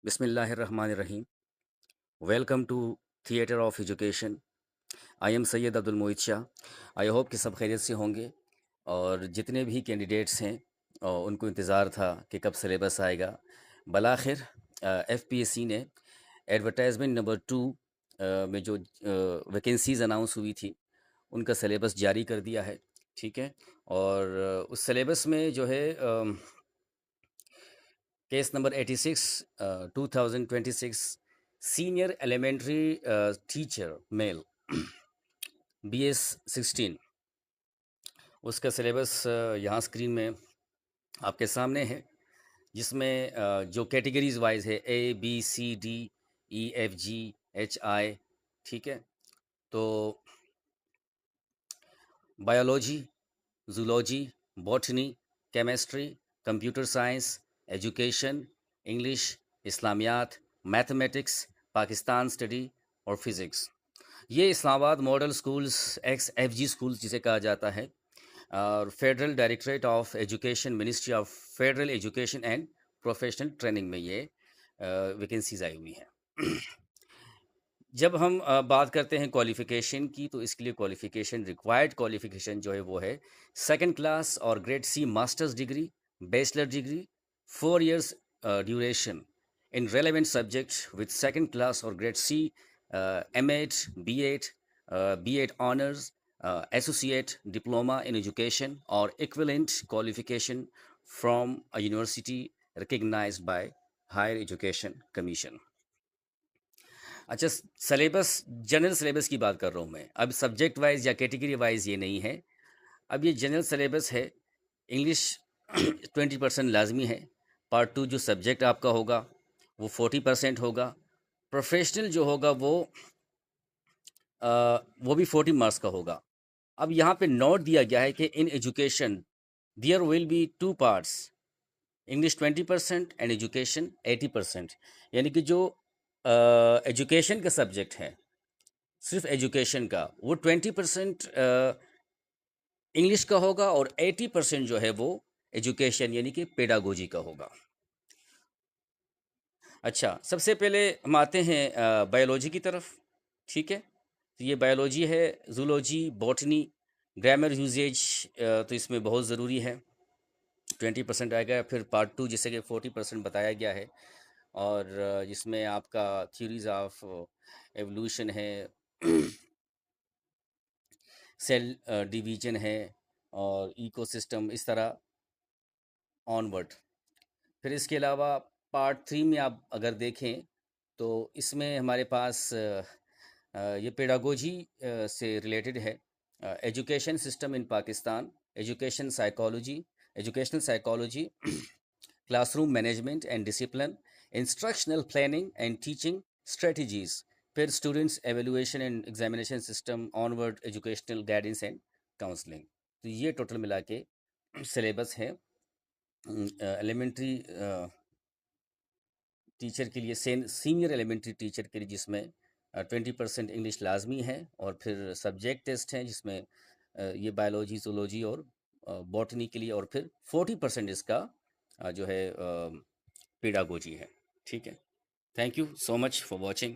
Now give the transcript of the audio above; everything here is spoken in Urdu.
Bismillahir Rahmanir Rahim. Welcome to Theatre of Education. I am Sayyid Abdul Moid Shah. I hope کہ سب خیریت سے ہوں گے اور جتنے بھی کینڈیڈیٹس ہیں ان کو انتظار تھا کہ کب سلیبس آئے گا. بالآخر ایف پی ایس سی نے ایڈورٹائزمنٹ نمبر 2 میں جو ویکینسیز اناؤنس ہوئی تھی ان کا سلیبس جاری کر دیا ہے. ٹھیک ہے. اور اس سلیبس میں جو ہے case number 86 2026 senior elementary teacher male B S 16 اس کا سلیبس یہاں اسکرین میں آپ کے سامنے ہے، جس میں جو کیٹیگریز وائز ہے A B C D E F G H I. ٹھیک ہے. تو biology, zoology, botany, chemistry, computer science, education, English, اسلامیات، میتھمیٹکس، پاکستان اسٹڈی اور فزکس. یہ Islamabad model schools X F G schools جسے کہا جاتا ہے، اور federal directorate of education, ministry of federal education and professional training میں یہ ویکینسیز آئی ہوئی ہیں. جب ہم بات کرتے ہیں کوالیفیکیشن کی، تو اس کے لیے کوالیفیکیشن ریکوائرڈ کوالیفیکیشن جو ہے وہ ہے سیکنڈ کلاس اور grade C masters degree, bachelor degree, 4 years duration in relevant subject with second class اور grade C M Ed, B Ed honours, associate diploma in education اور equivalent qualification from a university recognised by higher education commission. اچھا، سلیبس جنرل سلیبس کی بات کر رہا ہوں میں. اب سبجیکٹ وائز یا کیٹیگری وائز یہ نہیں ہے. اب یہ جنرل سلیبس ہے. انگلش 20% لازمی ہے. پارٹ 2 جو سبجیکٹ آپ کا ہوگا وہ 40% ہوگا. پروفیشنل جو ہوگا وہ بھی 40 مارکس کا ہوگا. اب یہاں پہ نوٹ دیا گیا ہے کہ in education there will be 2 parts, English 20% and education 80%. یعنی کہ جو ایجوکیشن کا سبجیکٹ ہے، صرف ایجوکیشن کا، وہ 20% انگلش کا ہوگا اور 80% جو ہے وہ ایجوکیشن یعنی کہ پیڈاگوجی کا ہوگا. اچھا، سب سے پہلے ہم آتے ہیں بایولوجی کی طرف. ٹھیک ہے. تو یہ بایولوجی ہے، زولوجی، باٹنی، گرامر یوزیج تو اس میں بہت ضروری ہے، 20% آئے گا. پھر پارٹ 2 جسے کہ 40% بتایا گیا ہے، اور جس میں آپ کا تھیوریز آف ایوولوشن ہے، سیل ڈیویژن ہے، اور ایکو سسٹم، اس طرح آن ورڈ. پھر اس کے علاوہ پارٹ 3 میں آپ اگر دیکھیں تو اس میں ہمارے پاس یہ پیڈاگوجی سے ریلیٹڈ ہے. Education system in Pakistan, educational psychology, class room management and discipline, instructional planning and teaching strategies. پھر students evaluation and examination system, onward educational guidance and counselling. تو یہ ٹوٹل ملا کے سلیبس ہے ایلیمنٹری ٹیچر کے لیے، سینئر ایلیمنٹری ٹیچر کے لیے، جس میں 20% انگلش لازمی ہے، اور پھر سبجیکٹ ٹیسٹ ہیں جس میں یہ بایولوجی، زولوجی اور باٹنی کے لیے، اور پھر 40% اس کا جو ہے پیڈاگوجی ہے. ٹھیک ہے. Thank you so much for watching.